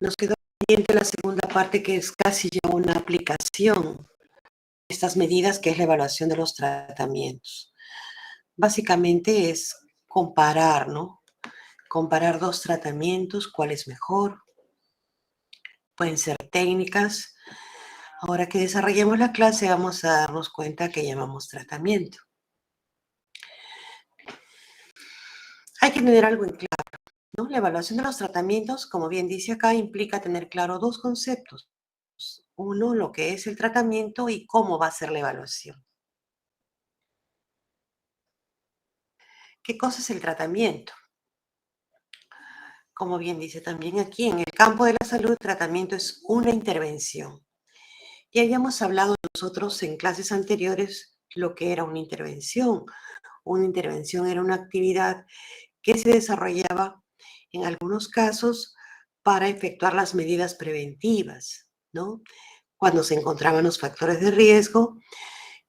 Nos quedó pendiente la segunda parte, que es casi ya una aplicación de estas medidas, que es la evaluación de los tratamientos. Básicamente es comparar, ¿no? Comparar dos tratamientos, cuál es mejor. Pueden ser técnicas. Ahora que desarrollemos la clase, vamos a darnos cuenta que llamamos tratamiento. Hay que tener algo en claro, ¿no? La evaluación de los tratamientos, como bien dice acá, implica tener claro dos conceptos. Uno, lo que es el tratamiento y cómo va a ser la evaluación. ¿Qué cosa es el tratamiento? Como bien dice también aquí, en el campo de la salud, tratamiento es una intervención. Ya habíamos hablado nosotros en clases anteriores lo que era una intervención. Una intervención era una actividad que se desarrollaba en algunos casos para efectuar las medidas preventivas, ¿no? Cuando se encontraban los factores de riesgo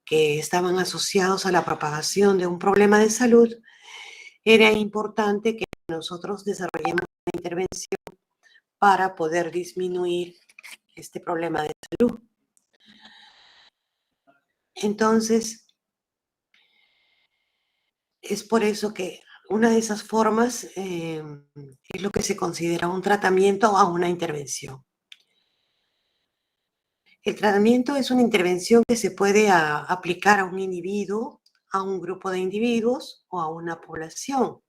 que estaban asociados a la propagación de un problema de salud, era importante que nosotros desarrollemos una intervención para poder disminuir este problema de salud. Entonces, es por eso que una de esas formas es lo que se considera un tratamiento o una intervención. El tratamiento es una intervención que se puede aplicar a un individuo, a un grupo de individuos o a una población.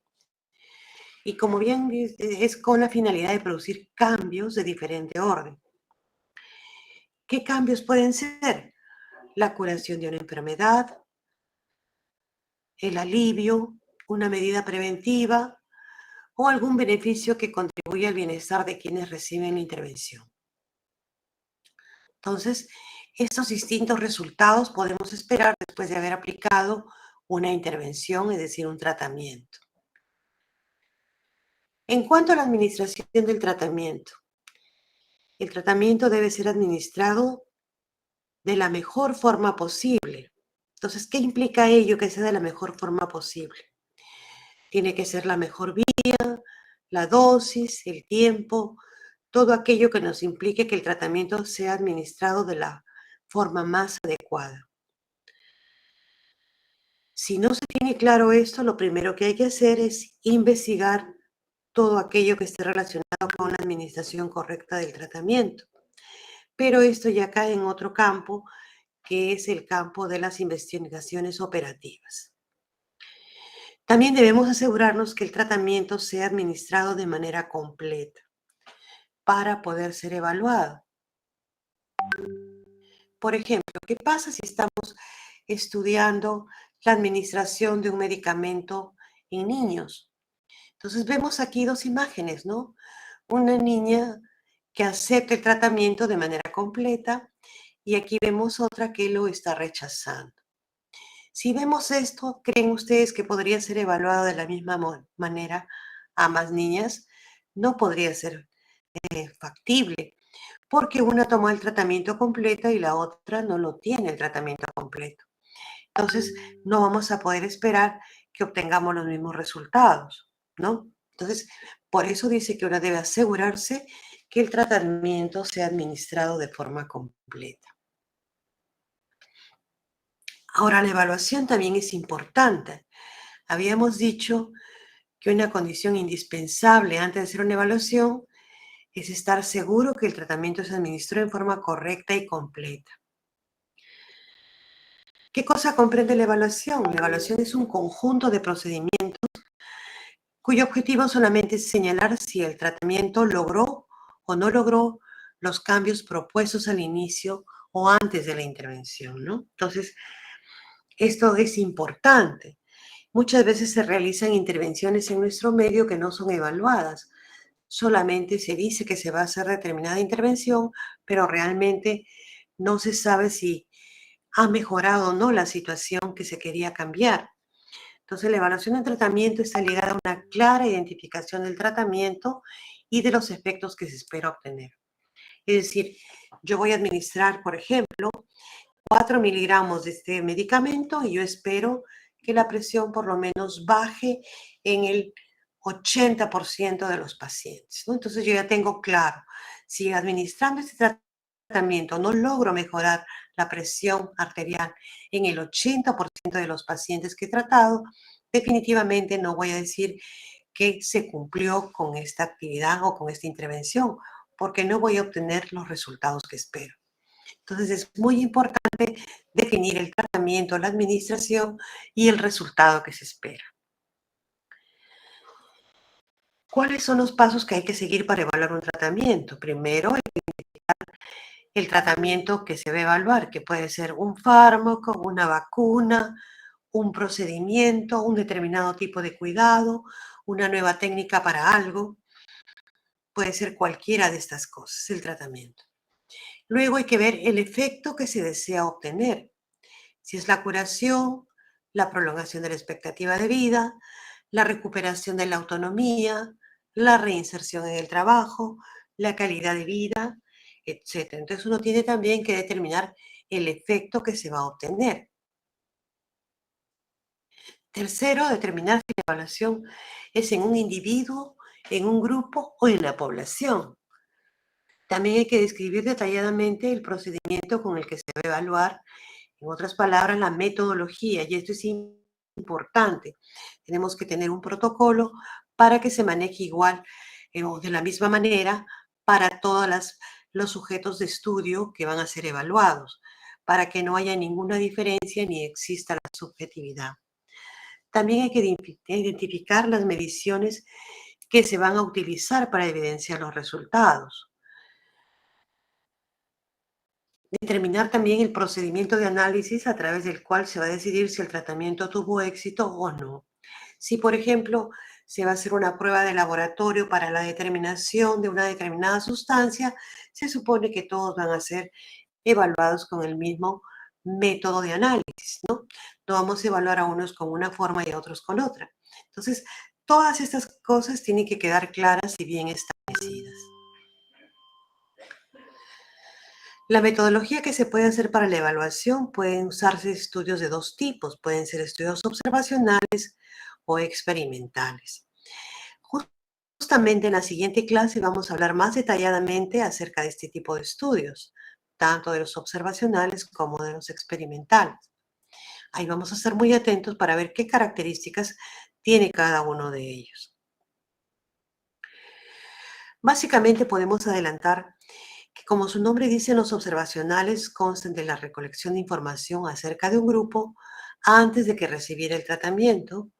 Y como bien es con la finalidad de producir cambios de diferente orden. ¿Qué cambios pueden ser? La curación de una enfermedad, el alivio, una medida preventiva o algún beneficio que contribuya al bienestar de quienes reciben la intervención. Entonces, estos distintos resultados podemos esperar después de haber aplicado una intervención, es decir, un tratamiento. En cuanto a la administración del tratamiento, el tratamiento debe ser administrado de la mejor forma posible. Entonces, ¿qué implica ello que sea de la mejor forma posible? Tiene que ser la mejor vía, la dosis, el tiempo, todo aquello que nos implique que el tratamiento sea administrado de la forma más adecuada. Si no se tiene claro esto, lo primero que hay que hacer es investigar todo aquello que esté relacionado con la administración correcta del tratamiento. Pero esto ya cae en otro campo, que es el campo de las investigaciones operativas. También debemos asegurarnos que el tratamiento sea administrado de manera completa para poder ser evaluado. Por ejemplo, ¿qué pasa si estamos estudiando la administración de un medicamento en niños? Entonces vemos aquí dos imágenes, ¿no? Una niña que acepta el tratamiento de manera completa y aquí vemos otra que lo está rechazando. Si vemos esto, ¿creen ustedes que podría ser evaluado de la misma manera a ambas niñas? No podría ser factible, porque una tomó el tratamiento completo y la otra no lo tiene el tratamiento completo. Entonces, no vamos a poder esperar que obtengamos los mismos resultados, ¿no? Entonces, por eso dice que uno debe asegurarse que el tratamiento sea administrado de forma completa. Ahora, la evaluación también es importante. Habíamos dicho que una condición indispensable antes de hacer una evaluación es estar seguro que el tratamiento se administró en forma correcta y completa. ¿Qué cosa comprende la evaluación? La evaluación es un conjunto de procedimientos cuyo objetivo solamente es señalar si el tratamiento logró o no logró los cambios propuestos al inicio o antes de la intervención, ¿no? Entonces, esto es importante. Muchas veces se realizan intervenciones en nuestro medio que no son evaluadas. Solamente se dice que se va a hacer determinada intervención, pero realmente no se sabe si ha mejorado o no la situación que se quería cambiar. Entonces, la evaluación del tratamiento está ligada a una clara identificación del tratamiento y de los efectos que se espera obtener. Es decir, yo voy a administrar, por ejemplo, 4 miligramos de este medicamento y yo espero que la presión por lo menos baje en el 80% de los pacientes, ¿no? Entonces yo ya tengo claro, si administrando este tratamiento no logro mejorar la presión arterial en el 80% de los pacientes que he tratado, definitivamente no voy a decir que se cumplió con esta actividad o con esta intervención, porque no voy a obtener los resultados que espero. Entonces es muy importante definir el tratamiento, la administración y el resultado que se espera. ¿Cuáles son los pasos que hay que seguir para evaluar un tratamiento? Primero, el tratamiento que se va a evaluar, que puede ser un fármaco, una vacuna, un procedimiento, un determinado tipo de cuidado, una nueva técnica para algo. Puede ser cualquiera de estas cosas, el tratamiento. Luego hay que ver el efecto que se desea obtener. Si es la curación, la prolongación de la expectativa de vida, la recuperación de la autonomía, la reinserción en el trabajo, la calidad de vida, etc. Entonces uno tiene también que determinar el efecto que se va a obtener. Tercero, determinar si la evaluación es en un individuo, en un grupo o en la población. También hay que describir detalladamente el procedimiento con el que se va a evaluar, en otras palabras, la metodología, y esto es importante. Tenemos que tener un protocolo para que se maneje igual o de la misma manera para todos los sujetos de estudio que van a ser evaluados, para que no haya ninguna diferencia ni exista la subjetividad. También hay que identificar las mediciones que se van a utilizar para evidenciar los resultados. Determinar también el procedimiento de análisis a través del cual se va a decidir si el tratamiento tuvo éxito o no. Si, por ejemplo, se va a hacer una prueba de laboratorio para la determinación de una determinada sustancia, se supone que todos van a ser evaluados con el mismo método de análisis, ¿no? No vamos a evaluar a unos con una forma y a otros con otra. Entonces, todas estas cosas tienen que quedar claras y bien establecidas. La metodología que se puede hacer para la evaluación pueden usarse estudios de dos tipos, pueden ser estudios observacionales o experimentales. Justamente en la siguiente clase vamos a hablar más detalladamente acerca de este tipo de estudios, tanto de los observacionales como de los experimentales. Ahí vamos a estar muy atentos para ver qué características tiene cada uno de ellos. Básicamente podemos adelantar que, como su nombre dice, los observacionales constan de la recolección de información acerca de un grupo antes de que recibiera el tratamiento,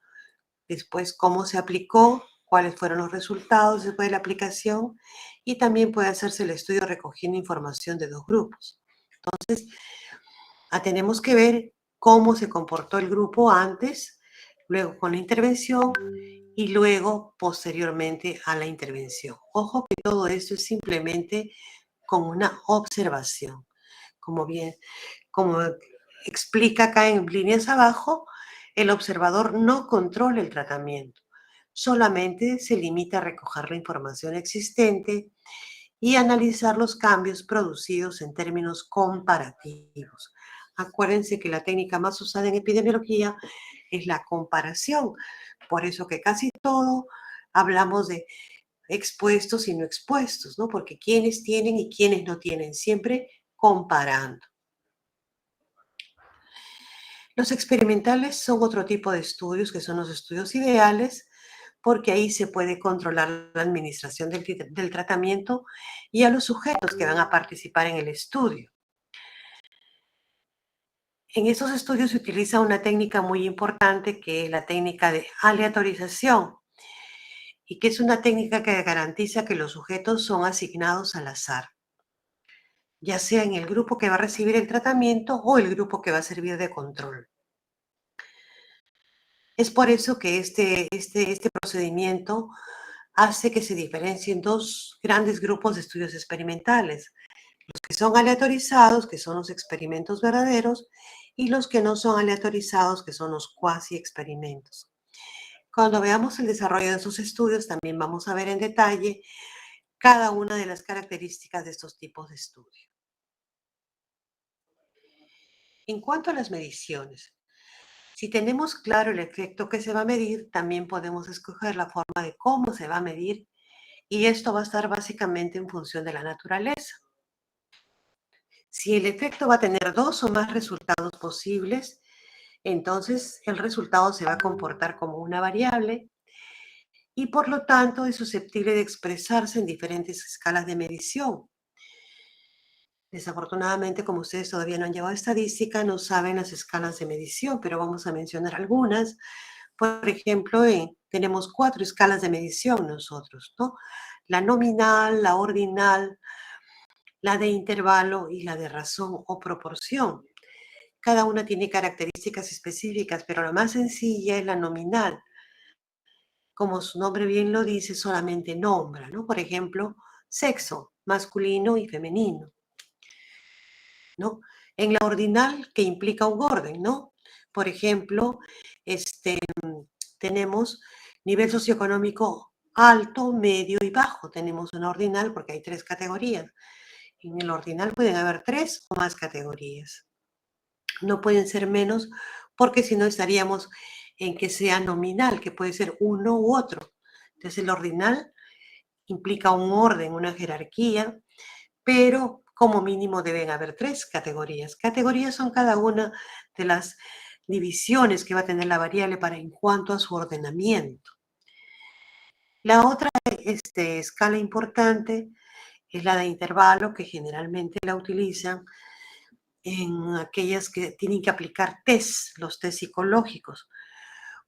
después cómo se aplicó, cuáles fueron los resultados después de la aplicación, y también puede hacerse el estudio recogiendo información de dos grupos. Entonces, tenemos que ver cómo se comportó el grupo antes, luego con la intervención y luego posteriormente a la intervención. Ojo que todo esto es simplemente con una observación. Como explica acá en líneas abajo, el observador no controla el tratamiento, solamente se limita a recoger la información existente y analizar los cambios producidos en términos comparativos. Acuérdense que la técnica más usada en epidemiología es la comparación, por eso que casi todo hablamos de expuestos y no expuestos, ¿no? Porque quienes tienen y quienes no tienen, siempre comparando. Los experimentales son otro tipo de estudios, que son los estudios ideales, porque ahí se puede controlar la administración del tratamiento y a los sujetos que van a participar en el estudio. En estos estudios se utiliza una técnica muy importante que es la técnica de aleatorización y que es una técnica que garantiza que los sujetos son asignados al azar, ya sea en el grupo que va a recibir el tratamiento o el grupo que va a servir de control. Es por eso que este procedimiento hace que se diferencien dos grandes grupos de estudios experimentales, los que son aleatorizados, que son los experimentos verdaderos, y los que no son aleatorizados, que son los cuasi experimentos. Cuando veamos el desarrollo de esos estudios, también vamos a ver en detalle cada una de las características de estos tipos de estudio. En cuanto a las mediciones, Si tenemos claro el efecto que se va a medir, también podemos escoger la forma de cómo se va a medir y esto va a estar básicamente en función de la naturaleza. Si el efecto va a tener dos o más resultados posibles, entonces el resultado se va a comportar como una variable y por lo tanto es susceptible de expresarse en diferentes escalas de medición. Desafortunadamente, como ustedes todavía no han llevado estadística, no saben las escalas de medición, pero vamos a mencionar algunas. Por ejemplo, tenemos 4 escalas de medición nosotros, ¿no? La nominal, la ordinal, la de intervalo y la de razón o proporción. Cada una tiene características específicas, pero la más sencilla es la nominal. Como su nombre bien lo dice, solamente nombra, ¿no? Por ejemplo, sexo, masculino y femenino, ¿no? En la ordinal, que implica un orden, ¿no? Por ejemplo, tenemos nivel socioeconómico alto, medio y bajo. Tenemos una ordinal porque hay 3 categorías. En el ordinal pueden haber 3 o más categorías. No pueden ser menos porque si no estaríamos en que sea nominal, que puede ser uno u otro. Entonces el ordinal implica un orden, una jerarquía, pero como mínimo deben haber 3 categorías. Categorías son cada una de las divisiones que va a tener la variable para en cuanto a su ordenamiento. La otra escala importante es la de intervalo, que generalmente la utilizan en aquellas que tienen que aplicar test, los test psicológicos.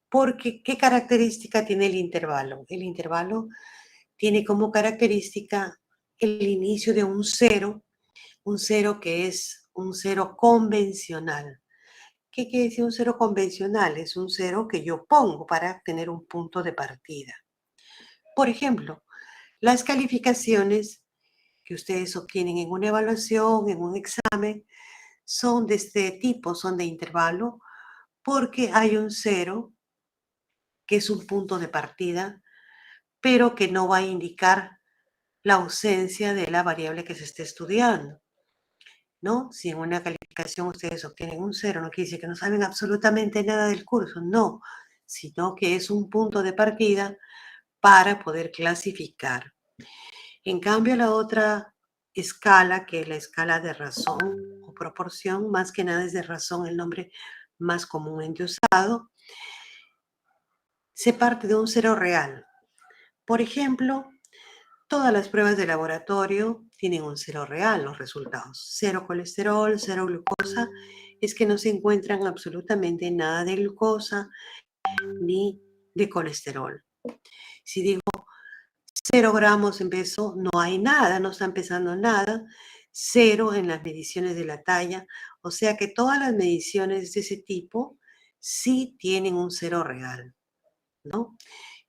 Porque, ¿qué característica tiene el intervalo? El intervalo tiene como característica el inicio de un cero que es un cero convencional. ¿Qué quiere decir un cero convencional? Es un cero que yo pongo para tener un punto de partida. Por ejemplo, las calificaciones que ustedes obtienen en una evaluación, en un examen, son de este tipo, son de intervalo, porque hay un cero que es un punto de partida, pero que no va a indicar la ausencia de la variable que se esté estudiando, ¿no? Si en una calificación ustedes obtienen un cero, no quiere decir que no saben absolutamente nada del curso, no, sino que es un punto de partida para poder clasificar. En cambio, la otra escala, que es la escala de razón o proporción, más que nada es de razón el nombre más comúnmente usado, se parte de un cero real. Por ejemplo, todas las pruebas de laboratorio tienen un cero real, los resultados. Cero colesterol, cero glucosa, es que no se encuentran absolutamente nada de glucosa ni de colesterol. Si digo 0 gramos en peso, no hay nada, no está pesando nada. 0 en las mediciones de la talla. O sea que todas las mediciones de ese tipo sí tienen un cero real, ¿no?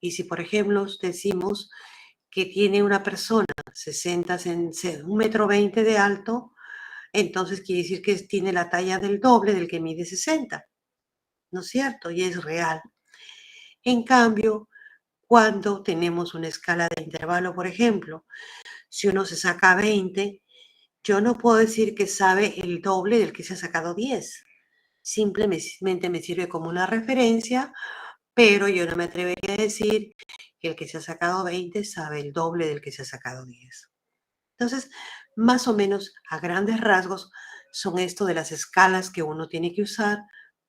Y si, por ejemplo, decimos que tiene una persona 60, 1,20 m de alto, entonces quiere decir que tiene la talla del doble del que mide 60, ¿no es cierto? Y es real. En cambio, cuando tenemos una escala de intervalo, por ejemplo, si uno se saca 20, yo no puedo decir que sabe el doble del que se ha sacado 10. Simplemente me sirve como una referencia, pero yo no me atrevería a decir que el que se ha sacado 20 sabe el doble del que se ha sacado 10. Entonces, más o menos a grandes rasgos son esto de las escalas que uno tiene que usar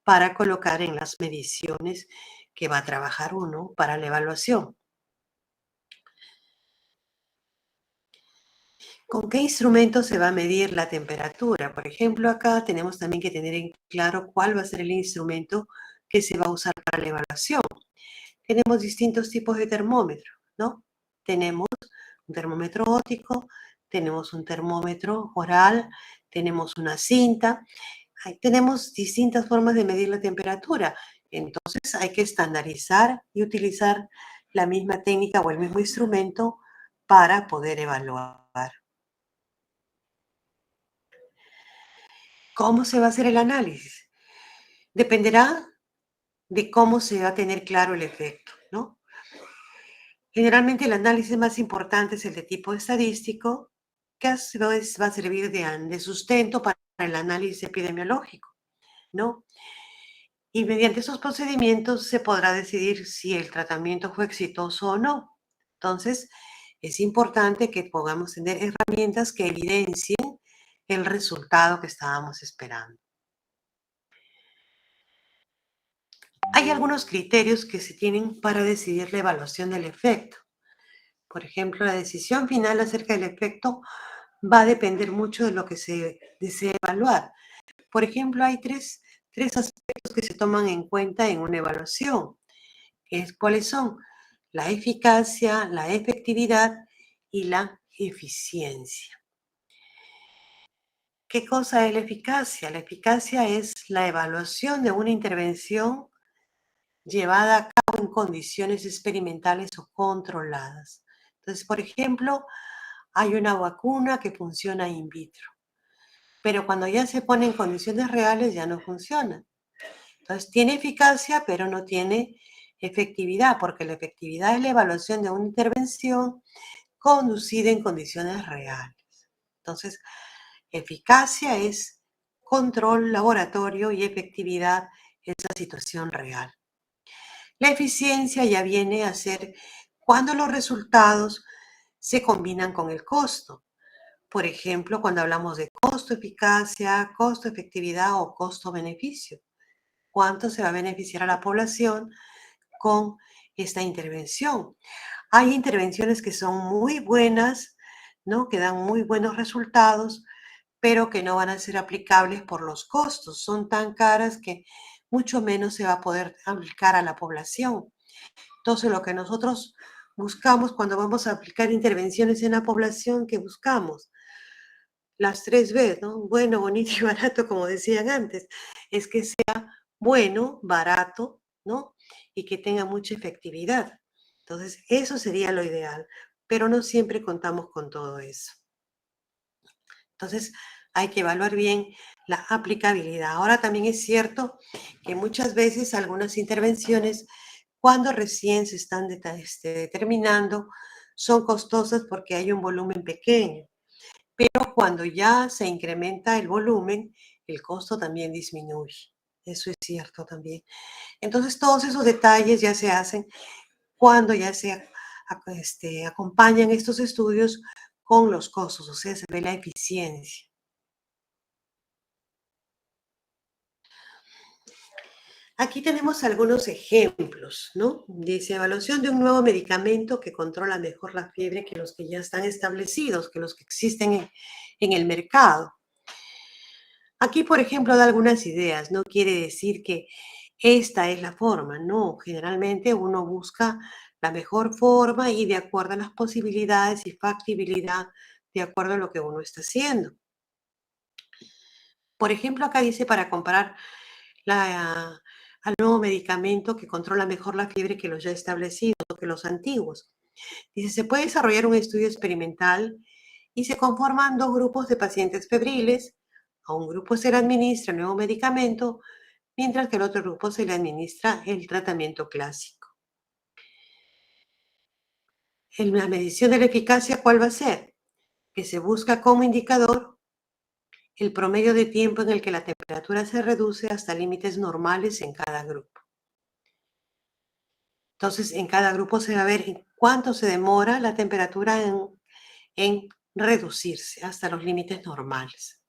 para colocar en las mediciones que va a trabajar uno para la evaluación. ¿Con qué instrumento se va a medir la temperatura? Por ejemplo, acá tenemos también que tener en claro cuál va a ser el instrumento que se va a usar para la evaluación. Tenemos distintos tipos de termómetro, ¿no? Tenemos un termómetro óptico, tenemos un termómetro oral, tenemos una cinta, tenemos distintas formas de medir la temperatura. Entonces hay que estandarizar y utilizar la misma técnica o el mismo instrumento para poder evaluar. ¿Cómo se va a hacer el análisis? Dependerá de cómo se va a tener claro el efecto, ¿no? Generalmente el análisis más importante es el de tipo estadístico, que a su vez va a servir de sustento para el análisis epidemiológico, ¿no? Y mediante esos procedimientos se podrá decidir si el tratamiento fue exitoso o no. Entonces, es importante que podamos tener herramientas que evidencien el resultado que estábamos esperando. Hay algunos criterios que se tienen para decidir la evaluación del efecto. Por ejemplo, la decisión final acerca del efecto va a depender mucho de lo que se desee evaluar. Por ejemplo, hay tres aspectos que se toman en cuenta en una evaluación. ¿Cuáles son? La eficacia, la efectividad y la eficiencia. ¿Qué cosa es la eficacia? La eficacia es la evaluación de una intervención llevada a cabo en condiciones experimentales o controladas. Entonces, por ejemplo, hay una vacuna que funciona in vitro, pero cuando ya se pone en condiciones reales ya no funciona. Entonces, tiene eficacia, pero no tiene efectividad, porque la efectividad es la evaluación de una intervención conducida en condiciones reales. Entonces, eficacia es control laboratorio y efectividad es la situación real. La eficiencia ya viene a ser cuando los resultados se combinan con el costo. Por ejemplo, cuando hablamos de costo-eficacia, costo-efectividad o costo-beneficio. ¿Cuánto se va a beneficiar a la población con esta intervención? Hay intervenciones que son muy buenas, ¿no? Que dan muy buenos resultados, pero que no van a ser aplicables por los costos. Son tan caras que mucho menos se va a poder aplicar a la población. Entonces, lo que nosotros buscamos cuando vamos a aplicar intervenciones en la población, ¿qué buscamos? Las 3 Bs, ¿no? Bueno, bonito y barato, como decían antes. Es que sea bueno, barato, ¿no? Y que tenga mucha efectividad. Entonces, eso sería lo ideal, pero no siempre contamos con todo eso. Entonces, hay que evaluar bien la aplicabilidad. Ahora también es cierto que muchas veces algunas intervenciones, cuando recién se están determinando, son costosas porque hay un volumen pequeño. Pero cuando ya se incrementa el volumen, el costo también disminuye. Eso es cierto también. Entonces, todos esos detalles ya se hacen cuando ya se acompañan estos estudios con los costos, o sea, se ve la eficiencia. Aquí tenemos algunos ejemplos, ¿no? Dice, evaluación de un nuevo medicamento que controla mejor la fiebre que los que ya están establecidos, que los que existen en el mercado. Aquí, por ejemplo, da algunas ideas. No quiere decir que esta es la forma, no. Generalmente uno busca la mejor forma y de acuerdo a las posibilidades y factibilidad, de acuerdo a lo que uno está haciendo. Por ejemplo, acá dice para comparar al nuevo medicamento que controla mejor la fiebre que los ya establecidos o que los antiguos. Dice, se puede desarrollar un estudio experimental y se conforman dos grupos de pacientes febriles. A un grupo se le administra el nuevo medicamento, mientras que al otro grupo se le administra el tratamiento clásico. En la medición de la eficacia, ¿cuál va a ser? Que se busca como indicador el promedio de tiempo en el que la temperatura se reduce hasta límites normales en cada grupo. Entonces, en cada grupo se va a ver en cuánto se demora la temperatura en reducirse hasta los límites normales.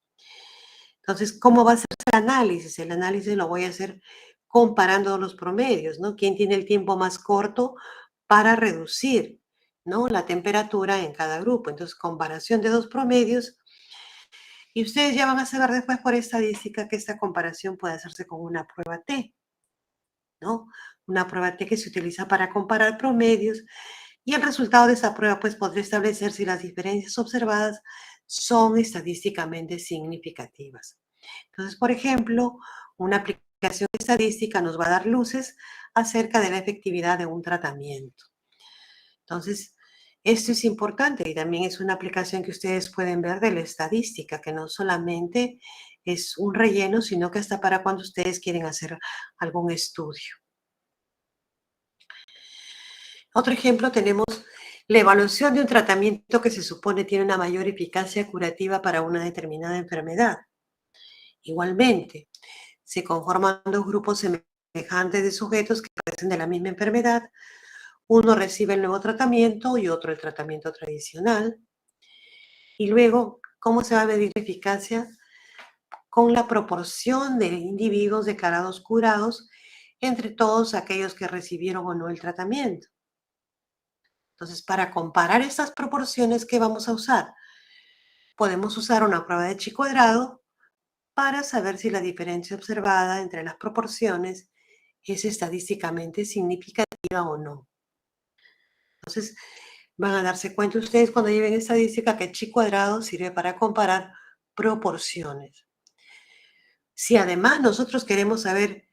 Entonces, ¿cómo va a ser el análisis? El análisis lo voy a hacer comparando los promedios, ¿no? ¿Quién tiene el tiempo más corto para reducir, ¿no? La temperatura en cada grupo? Entonces, comparación de dos promedios. Y ustedes ya van a saber después por estadística que esta comparación puede hacerse con una prueba T, ¿no? Una prueba T que se utiliza para comparar promedios y el resultado de esa prueba pues podría establecer si las diferencias observadas son estadísticamente significativas. Entonces, por ejemplo, una aplicación estadística nos va a dar luces acerca de la efectividad de un tratamiento. Entonces, esto es importante y también es una aplicación que ustedes pueden ver de la estadística, que no solamente es un relleno, sino que hasta para cuando ustedes quieren hacer algún estudio. Otro ejemplo tenemos la evaluación de un tratamiento que se supone tiene una mayor eficacia curativa para una determinada enfermedad. Igualmente, se conforman dos grupos semejantes de sujetos que padecen de la misma enfermedad. Uno recibe el nuevo tratamiento y otro el tratamiento tradicional. Y luego, ¿cómo se va a medir la eficacia? Con la proporción de individuos declarados curados entre todos aquellos que recibieron o no el tratamiento. Entonces, para comparar estas proporciones, ¿qué vamos a usar? Podemos usar una prueba de chi cuadrado para saber si la diferencia observada entre las proporciones es estadísticamente significativa o no. Entonces, van a darse cuenta ustedes cuando lleven estadística que chi cuadrado sirve para comparar proporciones. Si además nosotros queremos saber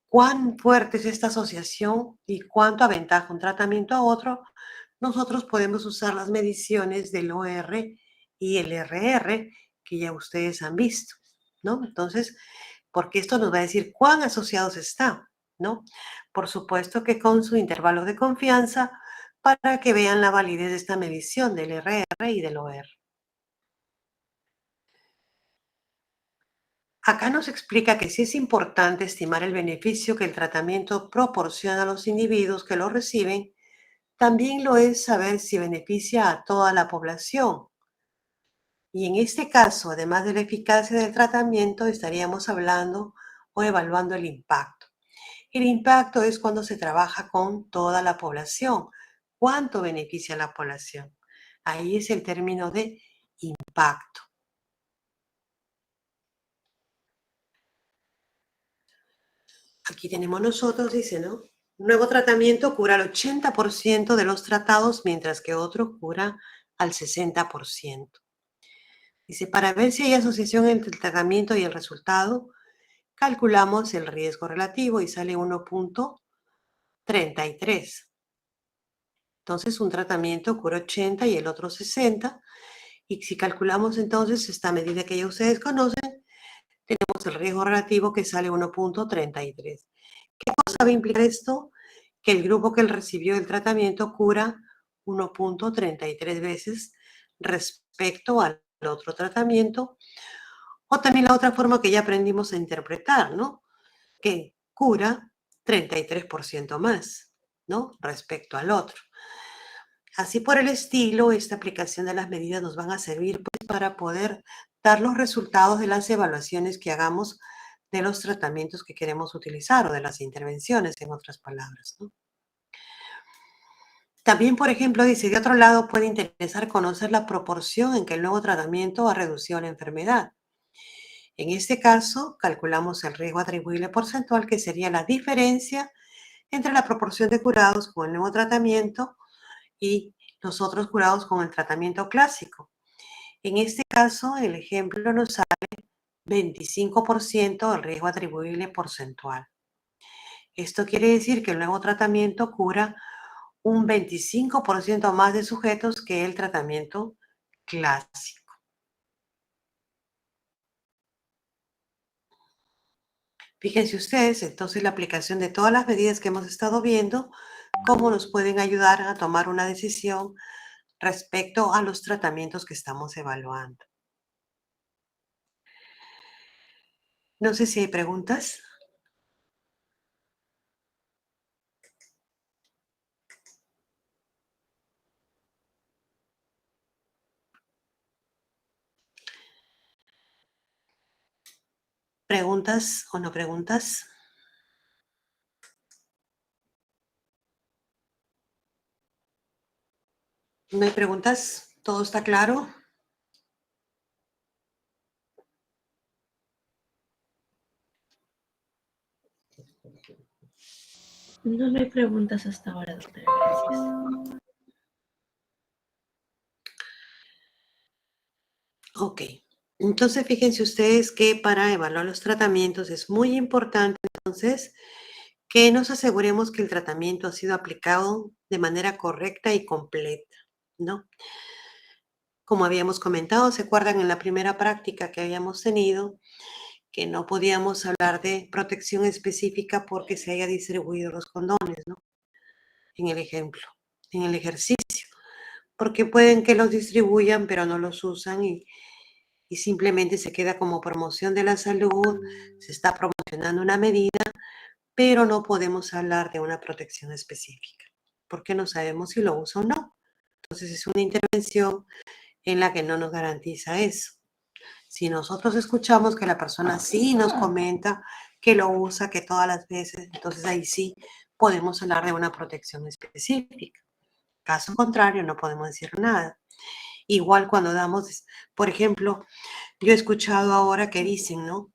cuán fuerte es esta asociación y cuánto aventaja un tratamiento a otro, nosotros podemos usar las mediciones del OR y el RR que ya ustedes han visto, ¿no? Entonces, porque esto nos va a decir cuán asociados están, ¿no? Por supuesto que con su intervalo de confianza para que vean la validez de esta medición del RR y del OR. Acá nos explica que sí es importante estimar el beneficio que el tratamiento proporciona a los individuos que lo reciben, también lo es saber si beneficia a toda la población. Y en este caso, además de la eficacia del tratamiento, estaríamos hablando o evaluando el impacto. El impacto es cuando se trabaja con toda la población. ¿Cuánto beneficia a la población? Ahí es el término de impacto. Aquí tenemos nosotros, dice, ¿no? Un nuevo tratamiento cura al 80% de los tratados, mientras que otro cura al 60%. Dice, para ver si hay asociación entre el tratamiento y el resultado, calculamos el riesgo relativo y sale 1.33. Entonces, un tratamiento cura 80 y el otro 60. Y si calculamos entonces esta medida que ya ustedes conocen, tenemos el riesgo relativo que sale 1.33. ¿Qué cosa va a implicar esto? Que el grupo que recibió el tratamiento cura 1.33 veces respecto al otro tratamiento. O también la otra forma que ya aprendimos a interpretar, ¿no? Que cura 33% más, ¿no? Respecto al otro. Así por el estilo, esta aplicación de las medidas nos van a servir pues, para poder dar los resultados de las evaluaciones que hagamos de los tratamientos que queremos utilizar o de las intervenciones, en otras palabras, ¿no? También, por ejemplo, dice, de otro lado puede interesar conocer la proporción en que el nuevo tratamiento ha reducido la enfermedad. En este caso, calculamos el riesgo atribuible porcentual, que sería la diferencia entre la proporción de curados con el nuevo tratamiento y los otros curados con el tratamiento clásico. En este caso, el ejemplo nos sale 25% del riesgo atribuible porcentual. Esto quiere decir que el nuevo tratamiento cura un 25% más de sujetos que el tratamiento clásico. Fíjense ustedes, entonces, la aplicación de todas las medidas que hemos estado viendo, cómo nos pueden ayudar a tomar una decisión respecto a los tratamientos que estamos evaluando. No sé si hay preguntas. ¿Preguntas o no preguntas? ¿No hay preguntas? ¿Todo está claro? No hay preguntas hasta ahora, doctora. Gracias. Ok. Entonces, fíjense ustedes que para evaluar los tratamientos es muy importante, entonces, que nos aseguremos que el tratamiento ha sido aplicado de manera correcta y completa, ¿no? Como habíamos comentado, ¿se acuerdan en la primera práctica que habíamos tenido? Que no podíamos hablar de protección específica porque se haya distribuido los condones, ¿no? En el ejemplo, en el ejercicio. Porque pueden que los distribuyan, pero no los usan y simplemente se queda como promoción de la salud, se está promocionando una medida, pero no podemos hablar de una protección específica, porque no sabemos si lo usa o no. Entonces es una intervención en la que no nos garantiza eso. Si nosotros escuchamos que la persona sí nos comenta que lo usa, que todas las veces, entonces ahí sí podemos hablar de una protección específica. Caso contrario, no podemos decir nada. Igual cuando damos, por ejemplo, yo he escuchado ahora que dicen, ¿no?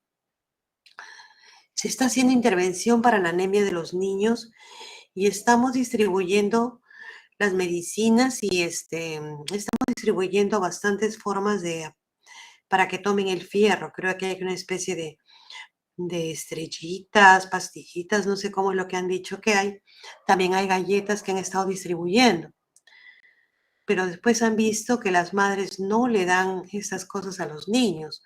Se está haciendo intervención para la anemia de los niños y estamos distribuyendo las medicinas y estamos distribuyendo bastantes formas para que tomen el fierro. Creo que hay una especie de estrellitas, pastillitas, no sé cómo es lo que han dicho que hay. También hay galletas que han estado distribuyendo. Pero después han visto que las madres no le dan estas cosas a los niños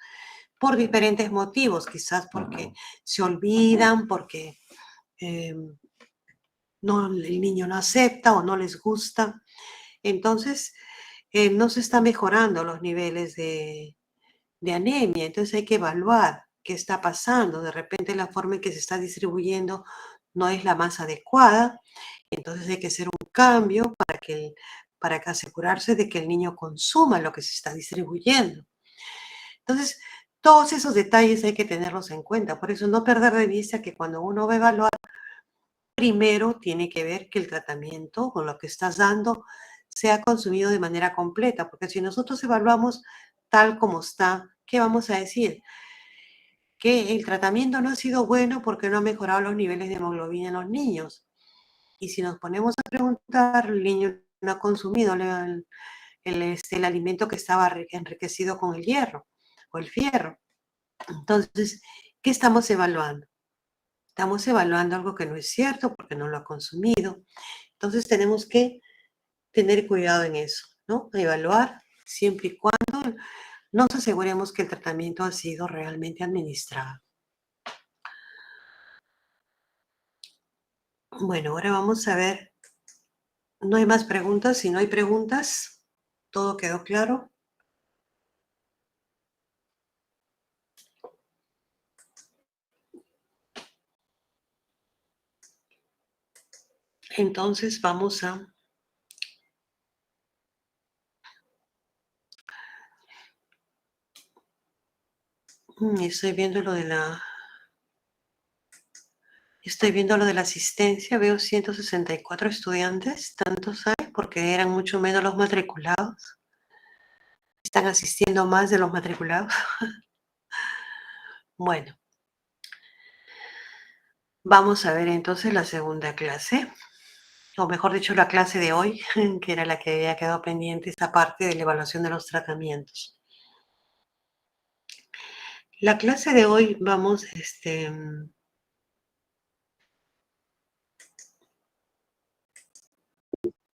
por diferentes motivos, quizás porque se olvidan, porque eh, no, el niño no acepta o no les gusta. Entonces, no se está mejorando los niveles de anemia, entonces hay que evaluar qué está pasando. De repente la forma en que se está distribuyendo no es la más adecuada, entonces hay que hacer un cambio para que asegurarse de que el niño consuma lo que se está distribuyendo. Entonces, todos esos detalles hay que tenerlos en cuenta, por eso no perder de vista que cuando uno va a evaluar, primero tiene que ver que el tratamiento con lo que estás dando sea consumido de manera completa, porque si nosotros evaluamos tal como está, ¿qué vamos a decir? Que el tratamiento no ha sido bueno porque no ha mejorado los niveles de hemoglobina en los niños. Y si nos ponemos a preguntar, el niño no ha consumido el alimento que estaba enriquecido con el hierro o el fierro. Entonces, ¿qué estamos evaluando? Estamos evaluando algo que no es cierto porque no lo ha consumido. Entonces tenemos que tener cuidado en eso, ¿no? Evaluar siempre y cuando nos aseguremos que el tratamiento ha sido realmente administrado. Bueno, ahora vamos a ver. No hay más preguntas. Si no hay preguntas, ¿todo quedó claro? Entonces vamos a... Estoy viendo lo de la... Estoy viendo lo de la asistencia. Veo 164 estudiantes. ¿Tantos hay? Porque eran mucho menos los matriculados. Están asistiendo más de los matriculados. Bueno, vamos a ver entonces la segunda clase, o mejor dicho, la clase de hoy, que era la que había quedado pendiente, esta parte de la evaluación de los tratamientos. La clase de hoy vamos